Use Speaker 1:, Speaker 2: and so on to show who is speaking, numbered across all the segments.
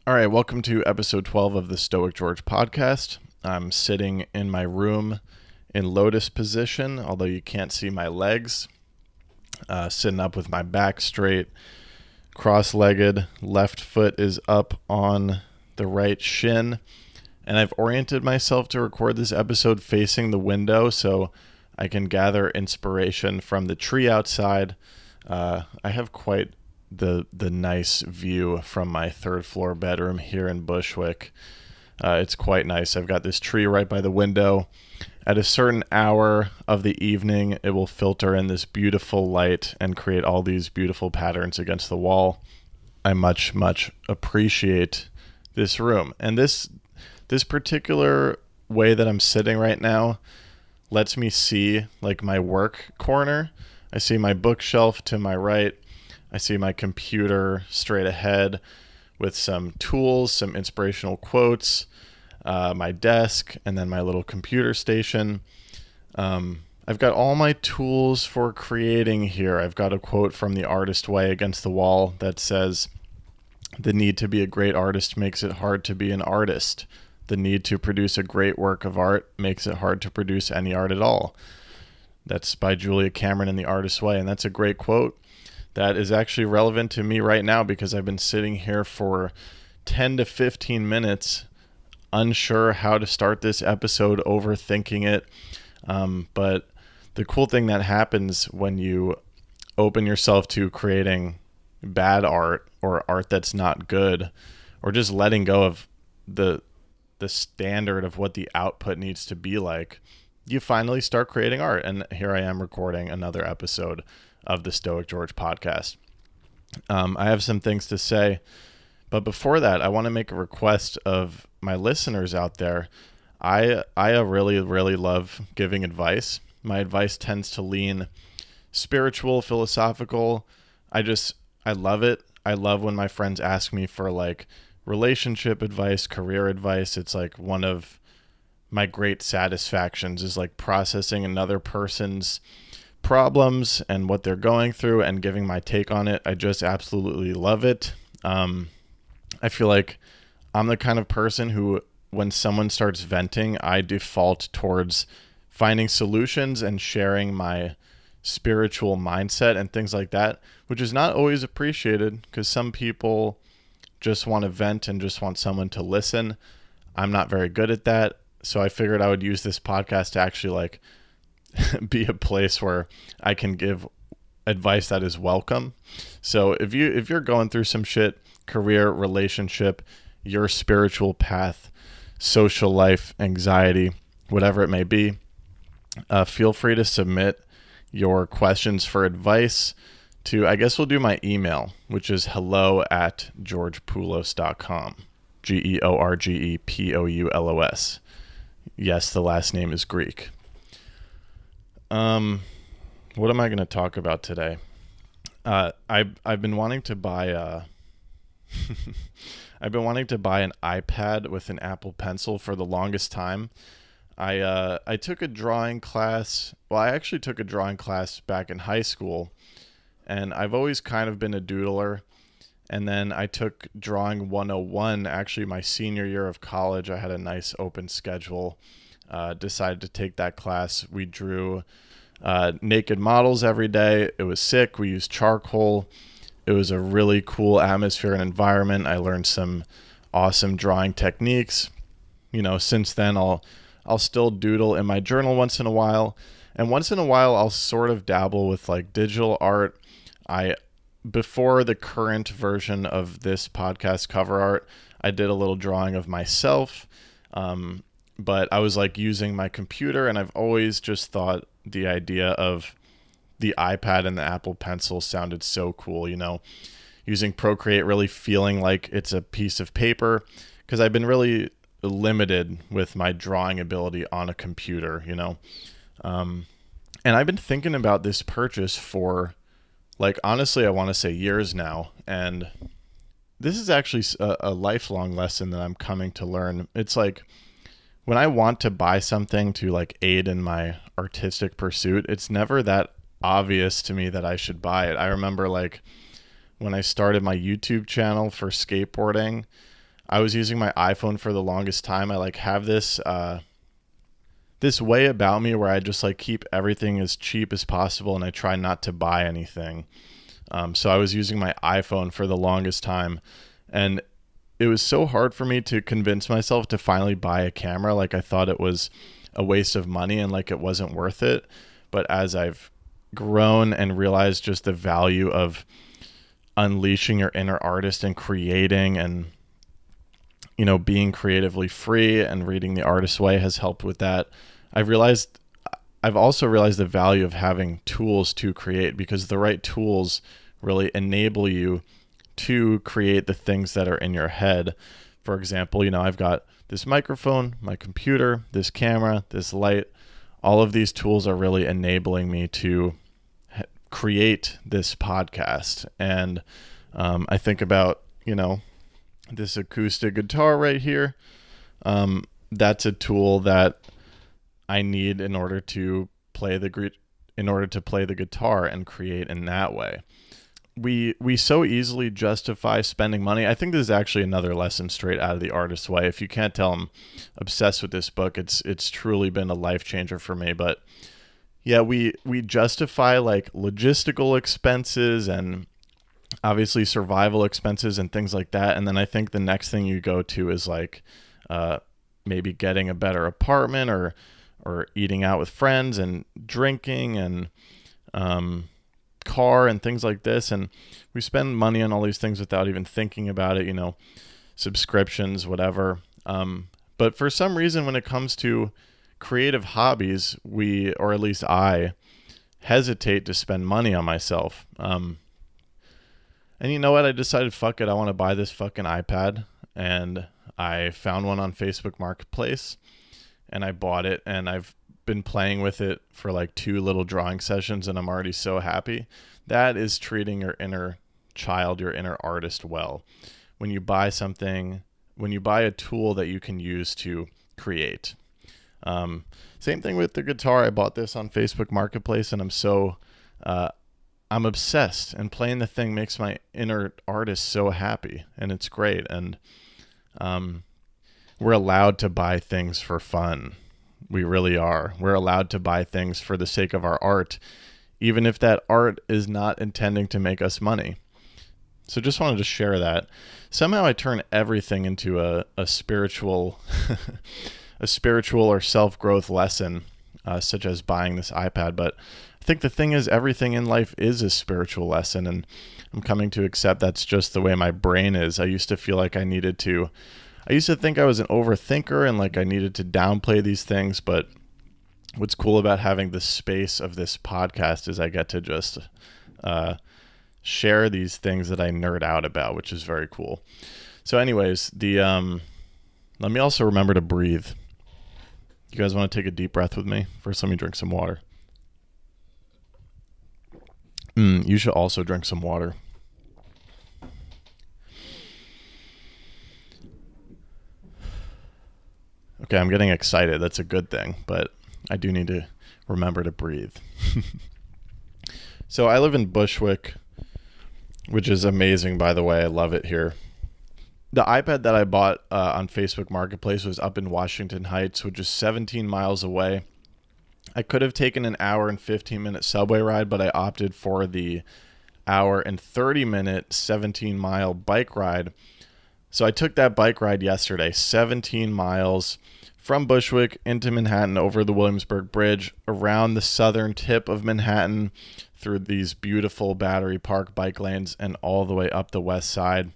Speaker 1: All right, welcome to episode 12 of the Stoic George podcast. I'm sitting in my room in lotus position, although you can't see my legs. Sitting up with my back straight, cross-legged, left foot is up on the right shin, and I've oriented myself to record this episode facing the window so I can gather inspiration from the tree outside. I have quite the nice view from my third floor bedroom here in Bushwick. It's quite nice. I've got this tree right by the window. At a certain hour of the evening, it will filter in this beautiful light and create all these beautiful patterns against the wall. I much appreciate this room. And this particular way that I'm sitting right now lets me see like my work corner. I see my bookshelf to my right. I see my computer straight ahead with some tools, some inspirational quotes, my desk, and then my little computer station. I've got all my tools for creating here. I've got a quote from The Artist Way against the wall that says, "The need to be a great artist makes it hard to be an artist. The need to produce a great work of art makes it hard to produce any art at all." That's by Julia Cameron in The Artist's Way, and that's a great quote. That is actually relevant to me right now because I've been sitting here for 10 to 15 minutes, unsure how to start this episode, overthinking it. But the cool thing that happens when you open yourself to creating bad art or art that's not good, or just letting go of the standard of what the output needs to be like, you finally start creating art. And here I am recording another episode of the Stoic George podcast. I have some things to say, but before that, I want to make a request of my listeners out there. I really love giving advice. My advice tends to lean spiritual, philosophical. I love it. I love when my friends ask me for like relationship advice, career advice. It's like one of my great satisfactions is like processing another person's problems and what they're going through and giving my take on it. I just absolutely love it. I feel like I'm the kind of person who, when someone starts venting, I default towards finding solutions and sharing my spiritual mindset and things like that, which is not always appreciated because some people just want to vent and just want someone to listen. I'm not very good at that. So I figured I would use this podcast to actually like be a place where I can give advice that is welcome. So if you're going through some shit, career, relationship, your spiritual path, social life, anxiety, whatever it may be, feel free to submit your questions for advice to, I guess we'll do my email, which is hello@georgepoulos.com. GeorgePoulos. Yes, the last name is Greek. What am I going to talk about today? I've been wanting to buy I've been wanting to buy an iPad with an Apple Pencil for the longest time. I took a drawing class. Well, I actually took a drawing class back in high school, and I've always kind of been a doodler. And then I took Drawing 101, actually my senior year of college. I had a nice open schedule. Decided to take that class. We drew naked models every day. It was sick. We used charcoal. It was a really cool atmosphere and environment. I learned some awesome drawing techniques. You know, since then I'll still doodle in my journal once in a while. And once in a while I'll sort of dabble with like digital art. Before the current version of this podcast cover art, I did a little drawing of myself. But I was like using my computer, and I've always just thought the idea of the iPad and the Apple Pencil sounded so cool, you know, using Procreate, really feeling like it's a piece of paper, because I've been really limited with my drawing ability on a computer, you know. And I've been thinking about this purchase for, like, honestly, I want to say years now. And this is actually a lifelong lesson that I'm coming to learn. It's like, when I want to buy something to like aid in my artistic pursuit, it's never that obvious to me that I should buy it. I remember like when I started my YouTube channel for skateboarding, I was using my iPhone for the longest time. I like have this this way about me where I just like keep everything as cheap as possible, and I try not to buy anything. So I was using my iPhone for the longest time, and it was so hard for me to convince myself to finally buy a camera. Like I thought it was a waste of money and like it wasn't worth it. But as I've grown and realized just the value of unleashing your inner artist and creating, and being creatively free, and reading The Artist's Way has helped with that. I've also realized the value of having tools to create, because the right tools really enable you to create the things that are in your head. For example, I've got this microphone, my computer, this camera, this light. All of these tools are really enabling me to create this podcast. And I think about, this acoustic guitar right here. That's a tool that I need in order to play the guitar and create in that way. We so easily justify spending money. I think this is actually another lesson straight out of The Artist's Way. If you can't tell, I'm obsessed with this book. It's truly been a life changer for me. But yeah, we justify like logistical expenses and obviously survival expenses and things like that. And then I think the next thing you go to is like maybe getting a better apartment, or eating out with friends and drinking and car and things like this. And we spend money on all these things without even thinking about it, subscriptions, whatever. But for some reason, when it comes to creative hobbies, or at least I, hesitate to spend money on myself. And you know what? I decided, fuck it, I want to buy this fucking iPad. And I found one on Facebook Marketplace, and I bought it, and I've been playing with it for like 2 little drawing sessions, and I'm already so happy. That is treating your inner child, your inner artist well. When you buy a tool that you can use to create. Same thing with the guitar. I bought this on Facebook Marketplace, and I'm obsessed, and playing the thing makes my inner artist so happy, and it's great. And we're allowed to buy things for fun. We really are. We're allowed to buy things for the sake of our art, even if that art is not intending to make us money. So just wanted to share that. Somehow I turn everything into a spiritual a spiritual or self-growth lesson, such as buying this iPad. But I think the thing is, everything in life is a spiritual lesson, and I'm coming to accept that's just the way my brain is. I used to feel like I used to think I was an overthinker and like I needed to downplay these things. But what's cool about having the space of this podcast is I get to just share these things that I nerd out about, which is very cool. So anyways, let me also remember to breathe. You guys want to take a deep breath with me? First, let me drink some water. You should also drink some water. Okay, I'm getting excited. That's a good thing, but I do need to remember to breathe. So I live in Bushwick, which is amazing, by the way. I love it here. The iPad that I bought on Facebook Marketplace was up in Washington Heights, which is 17 miles away. I could have taken an hour and 15-minute subway ride, but I opted for the hour and 30-minute 17-mile bike ride. So I took that bike ride yesterday, 17 miles from Bushwick into Manhattan, over the Williamsburg Bridge, around the southern tip of Manhattan, through these beautiful Battery Park bike lanes, and all the way up the west side.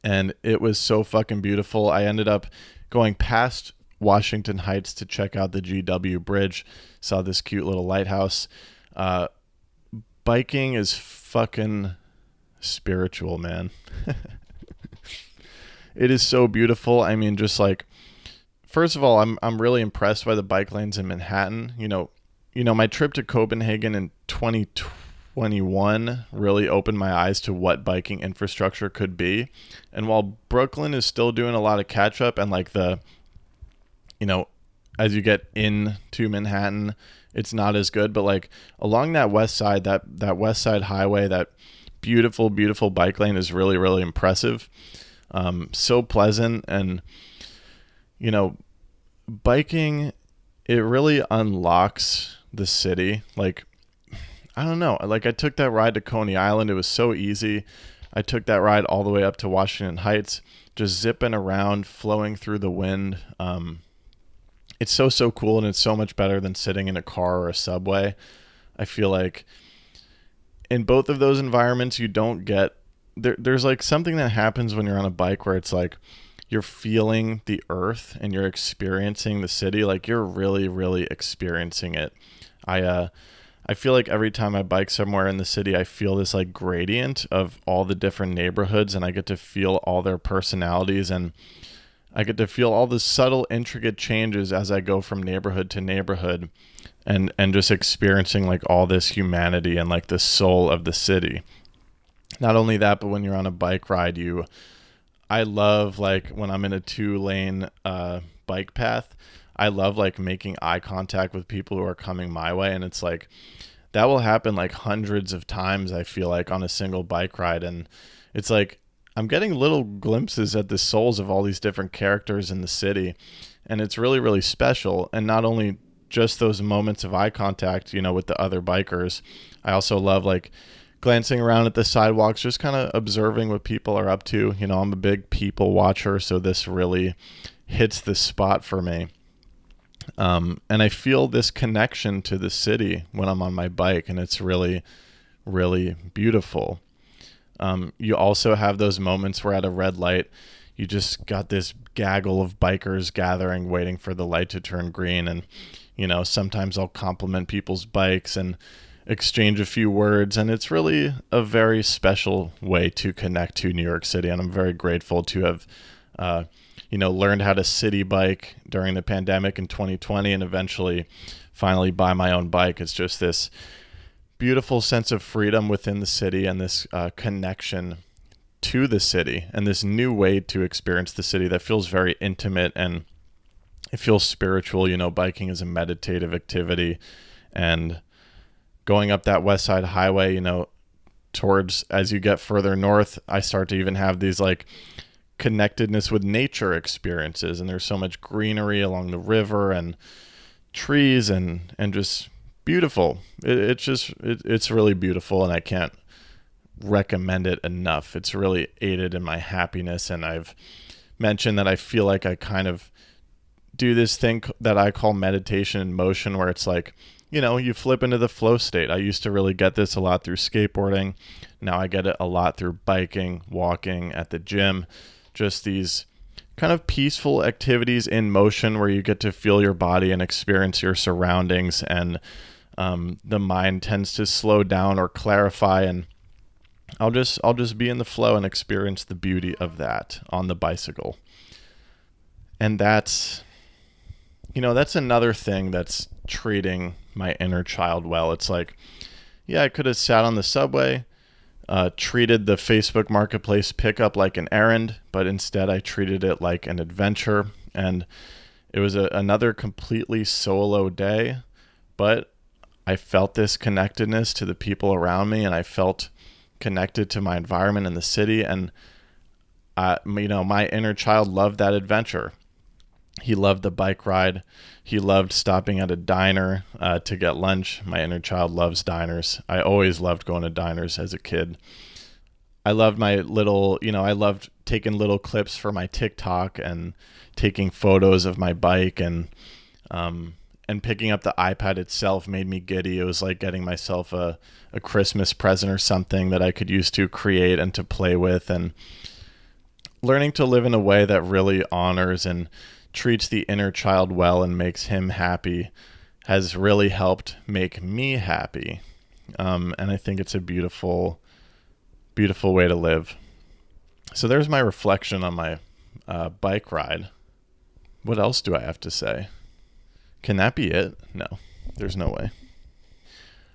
Speaker 1: And it was so fucking beautiful. I ended up going past Washington Heights to check out the GW Bridge. Saw this cute little lighthouse. Biking is fucking spiritual, man. It is so beautiful. I mean, just like, first of all, I'm really impressed by the bike lanes in Manhattan. You know, my trip to Copenhagen in 2021 really opened my eyes to what biking infrastructure could be. And while Brooklyn is still doing a lot of catch up, and like as you get into Manhattan, it's not as good, but like along that west side, that west side highway, that beautiful, beautiful bike lane is really, really impressive. So pleasant. And, you know, biking, it really unlocks the city. Like, I don't know. Like, I took that ride to Coney Island. It was so easy. I took that ride all the way up to Washington Heights, just zipping around, flowing through the wind. It's so cool, and it's so much better than sitting in a car or a subway. I feel like in both of those environments, you don't get there's like something that happens when you're on a bike where it's like you're feeling the earth and you're experiencing the city. Like, you're really experiencing it. I feel like every time I bike somewhere in the city, I feel this like gradient of all the different neighborhoods, and I get to feel all their personalities, and I get to feel all the subtle, intricate changes as I go from neighborhood to neighborhood, and just experiencing like all this humanity and like the soul of the city. Not only that, but when you're on a bike ride, I love like when I'm in a 2-lane bike path, I love like making eye contact with people who are coming my way. And it's like, that will happen like hundreds of times, I feel like, on a single bike ride. And it's like, I'm getting little glimpses at the souls of all these different characters in the city. And it's really special. And not only just those moments of eye contact, with the other bikers, I also love like glancing around at the sidewalks, just kind of observing what people are up to. I'm a big people watcher, so this really hits the spot for me. And I feel this connection to the city when I'm on my bike, and it's really beautiful. You also have those moments where at a red light, you just got this gaggle of bikers gathering, waiting for the light to turn green. And, sometimes I'll compliment people's bikes and exchange a few words. And it's really a very special way to connect to New York City. And I'm very grateful to have, learned how to city bike during the pandemic in 2020, and eventually finally buy my own bike. It's just this beautiful sense of freedom within the city, and this connection to the city, and this new way to experience the city that feels very intimate, and it feels spiritual. Biking is a meditative activity, and going up that West Side Highway, towards, as you get further north, I start to even have these like connectedness with nature experiences, and there's so much greenery along the river and trees and just beautiful. It's really beautiful, and I can't recommend it enough. It's really aided in my happiness, and I've mentioned that I feel like I kind of do this thing that I call meditation in motion, where it's like, you flip into the flow state. I used to really get this a lot through skateboarding. Now I get it a lot through biking, walking, at the gym. Just these kind of peaceful activities in motion where you get to feel your body and experience your surroundings, and the mind tends to slow down or clarify, and I'll just be in the flow and experience the beauty of that on the bicycle. And that's another thing that's treating my inner child well. It's like, yeah, I could have sat on the subway, treated the Facebook Marketplace pickup like an errand, but instead I treated it like an adventure. And it was another completely solo day, but I felt this connectedness to the people around me, and I felt connected to my environment in the city. And my inner child loved that adventure. He loved the bike ride. He loved stopping at a diner to get lunch. My inner child loves diners. I always loved going to diners as a kid. I loved I loved taking little clips for my TikTok and taking photos of my bike, and picking up the iPad itself made me giddy. It was like getting myself a Christmas present or something that I could use to create and to play with, and learning to live in a way that really honors and treats the inner child well and makes him happy has really helped make me happy. And I think it's a beautiful way to live. So there's my reflection on my bike ride. What else do I have to say? Can that be it? No, there's no way.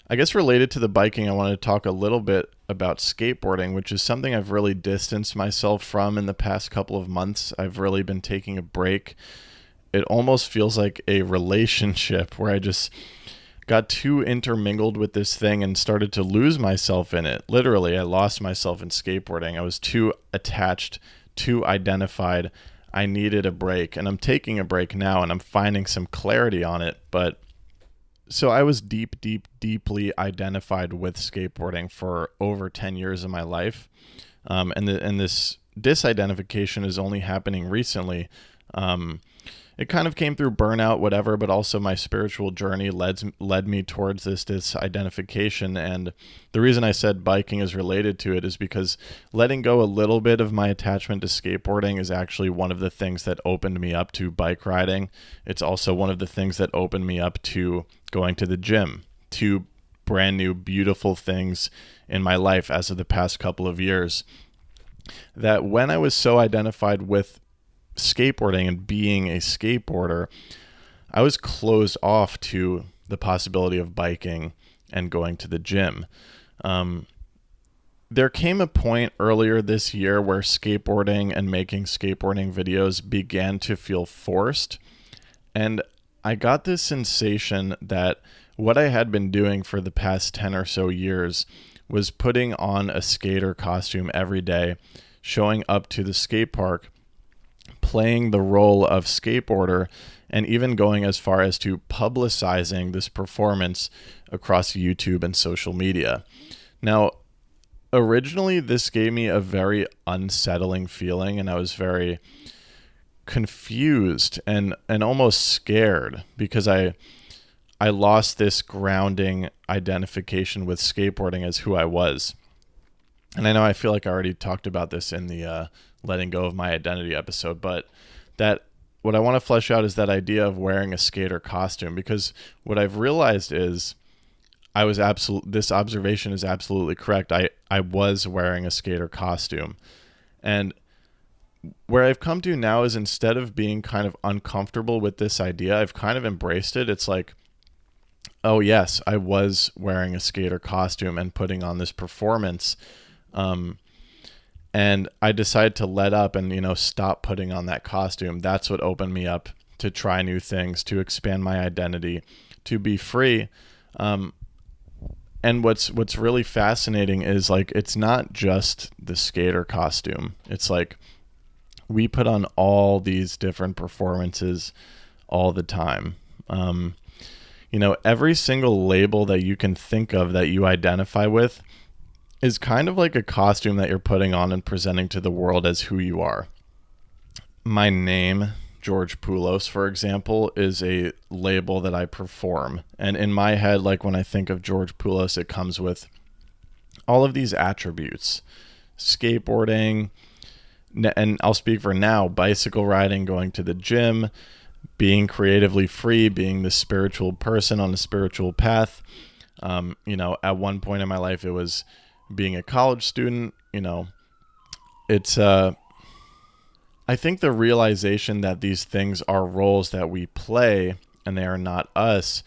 Speaker 1: I guess related to the biking, I wanted to talk a little bit about skateboarding, which is something I've really distanced myself from in the past couple of months. I've really been taking a break. It almost feels like a relationship where I just got too intermingled with this thing and started to lose myself in it. Literally, I lost myself in skateboarding. I was too attached too identified. I needed a break, and I'm taking a break now, and I'm finding some clarity on it. But so I was deeply identified with skateboarding for over 10 years of my life. And this disidentification is only happening recently. It kind of came through burnout, whatever, but also my spiritual journey led me towards this disidentification. And the reason I said biking is related to it is because letting go a little bit of my attachment to skateboarding is actually one of the things that opened me up to bike riding. It's also one of the things that opened me up to going to the gym, to brand new, beautiful things in my life as of the past couple of years. That when I was so identified with skateboarding and being a skateboarder, I was closed off to the possibility of biking and going to the gym. There came a point earlier this year where skateboarding and making skateboarding videos began to feel forced. And I got this sensation that what I had been doing for the past 10 or so years was putting on a skater costume every day, showing up to the skate park, playing the role of skateboarder, and even going as far as to publicizing this performance across YouTube and social media. Now, originally, this gave me a very unsettling feeling, and I was very confused and almost scared because I lost this grounding identification with skateboarding as who I was. And I know I feel like I already talked about this in the letting go of my identity episode, but that what I want to flesh out is that idea of wearing a skater costume, because what I've realized is this observation is absolutely correct. I was wearing a skater costume. And where I've come to now is, instead of being kind of uncomfortable with this idea, I've kind of embraced it. It's like, oh yes, I was wearing a skater costume and putting on this performance. And I decided to let up and, stop putting on that costume. That's what opened me up to try new things, to expand my identity, to be free. And what's really fascinating is, like, it's not just the skater costume. It's like we put on all these different performances all the time. Every single label that you can think of that you identify with is kind of like a costume that you're putting on and presenting to the world as who you are. My name, George Poulos, for example, is a label that I perform. And in my head, like, when I think of George Poulos, it comes with all of these attributes: skateboarding, and I'll speak for now, bicycle riding, going to the gym, being creatively free, being the spiritual person on a spiritual path. At one point in my life, it was being a college student. It's I think the realization that these things are roles that we play and they are not us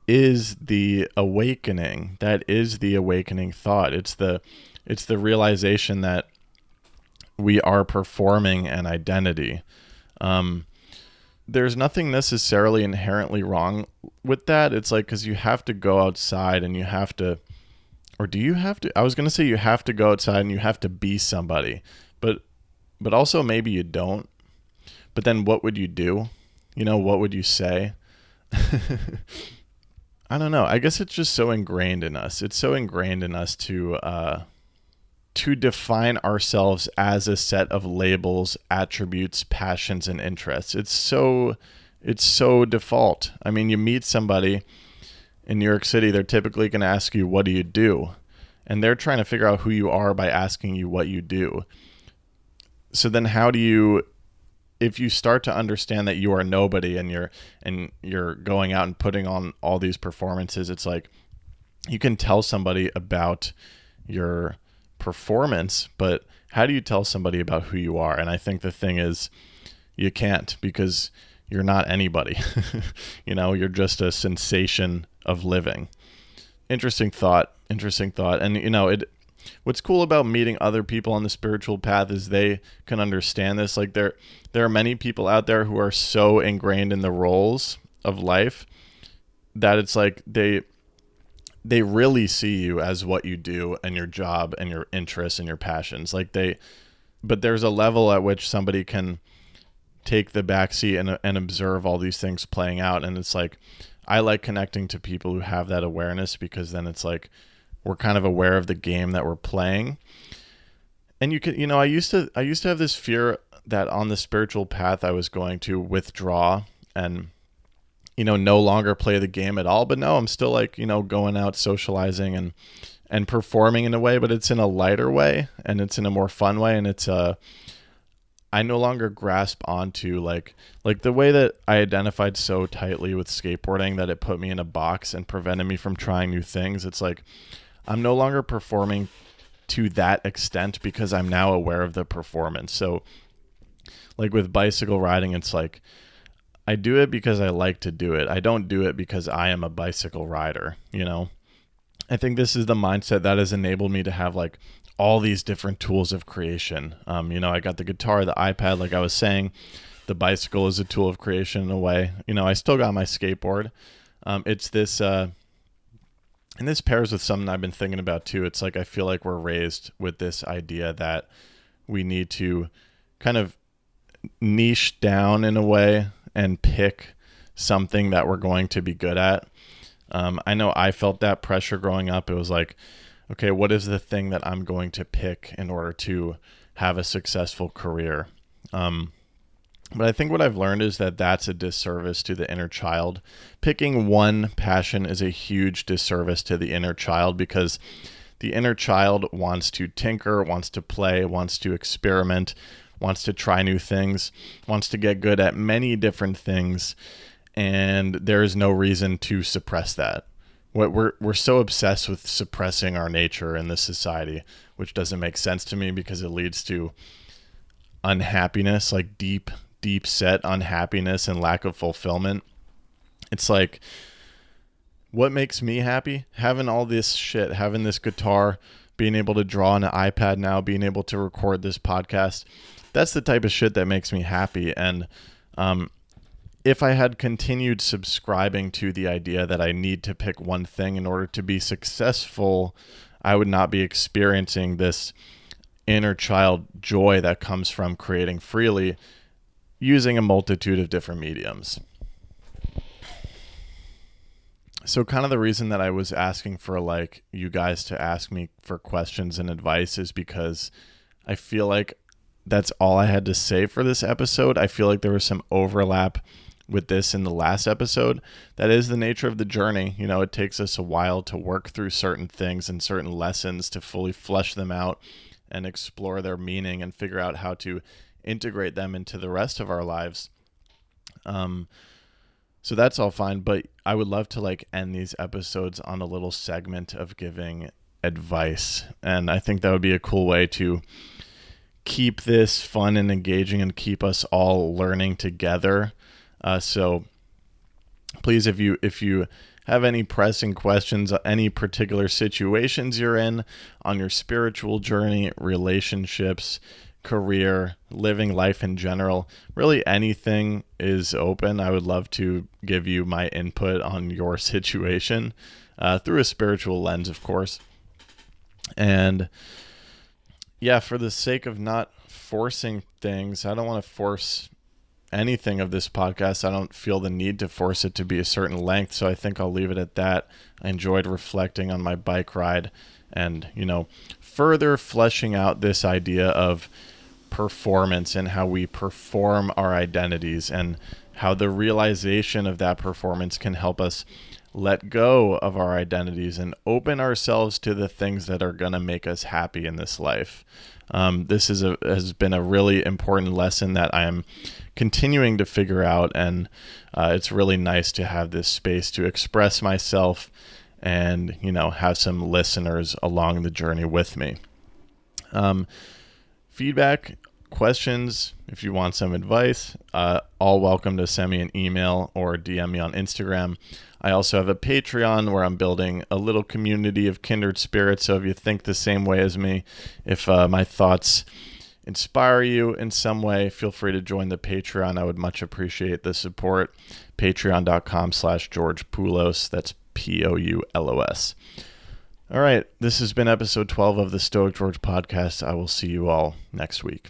Speaker 1: is the awakening. That is the awakening thought. It's the realization that we are performing an identity. There's nothing necessarily inherently wrong with that. It's like, because you have to go outside and you have to, or do you have to? I was going to say you have to go outside and you have to be somebody, but also maybe you don't. But then what would you do? What would you say? I don't know. I guess it's just so ingrained in us. It's so ingrained in us to define ourselves as a set of labels, attributes, passions, and interests. It's so default. I mean, you meet somebody in New York City, they're typically going to ask you, what do you do? And they're trying to figure out who you are by asking you what you do. So then how do you, if you start to understand that you are nobody and you're going out and putting on all these performances, it's like you can tell somebody about your performance, but how do you tell somebody about who you are? And I think the thing is, you can't, because you're not anybody. You're just a sensation of living. Interesting thought. And what's cool about meeting other people on the spiritual path is they can understand this. Like, there are many people out there who are so ingrained in the roles of life that it's like they really see you as what you do and your job and your interests and your passions. Like, they but there's a level at which somebody can take the backseat and observe all these things playing out. And it's like, I like connecting to people who have that awareness, because then it's like we're kind of aware of the game that we're playing. And you can, I used to have this fear that on the spiritual path I was going to withdraw and, no longer play the game at all. But no, I'm still like, going out socializing and performing in a way, but it's in a lighter way and it's in a more fun way. And it's I no longer grasp onto like the way that I identified so tightly with skateboarding that it put me in a box and prevented me from trying new things. It's like I'm no longer performing to that extent because I'm now aware of the performance. So like with bicycle riding, it's like I do it because I like to do it. I don't do it because I am a bicycle rider, I think this is the mindset that has enabled me to have like all these different tools of creation. I got the guitar, the iPad, like I was saying, the bicycle is a tool of creation in a way. I still got my skateboard. It's this, and this pairs with something I've been thinking about too. It's like, I feel like we're raised with this idea that we need to kind of niche down in a way and pick something that we're going to be good at. I know I felt that pressure growing up. It was like, okay, what is the thing that I'm going to pick in order to have a successful career? But I think what I've learned is that that's a disservice to the inner child. Picking one passion is a huge disservice to the inner child, because the inner child wants to tinker, wants to play, wants to experiment, wants to try new things, wants to get good at many different things, and there is no reason to suppress that. We're so obsessed with suppressing our nature in this society, which doesn't make sense to me because it leads to unhappiness, like deep set unhappiness and lack of fulfillment. It's like, what makes me happy? Having all this shit, having this guitar, being able to draw on an iPad now, being able to record this podcast. That's the type of shit that makes me happy. And if I had continued subscribing to the idea that I need to pick one thing in order to be successful, I would not be experiencing this inner child joy that comes from creating freely using a multitude of different mediums. So kind of the reason that I was asking for like you guys to ask me for questions and advice is because I feel like that's all I had to say for this episode. I feel like there was some overlap with this in the last episode. That is the nature of the journey. It takes us a while to work through certain things and certain lessons to fully flesh them out and explore their meaning and figure out how to integrate them into the rest of our lives. So that's all fine, but I would love to like end these episodes on a little segment of giving advice. And I think that would be a cool way to keep this fun and engaging and keep us all learning together. So please, if you have any pressing questions, any particular situations you're in on your spiritual journey, relationships, career, living life in general, really anything is open. I would love to give you my input on your situation through a spiritual lens, of course. And yeah, for the sake of not forcing things, I don't want to force anything of this podcast. I don't feel the need to force it to be a certain length, so I think I'll leave it at that. I enjoyed reflecting on my bike ride and, further fleshing out this idea of performance and how we perform our identities and how the realization of that performance can help us let go of our identities and open ourselves to the things that are going to make us happy in this life. This has been a really important lesson that I am continuing to figure out, and it's really nice to have this space to express myself and, have some listeners along the journey with me. Feedback, questions, if you want some advice, all welcome to send me an email or DM me on Instagram. I also have a Patreon where I'm building a little community of kindred spirits. So if you think the same way as me, if my thoughts inspire you in some way, feel free to join the Patreon. I would much appreciate the support. Patreon.com/George Poulos. That's Poulos. All right, this has been episode 12 of the Stoic George podcast. I will see you all next week.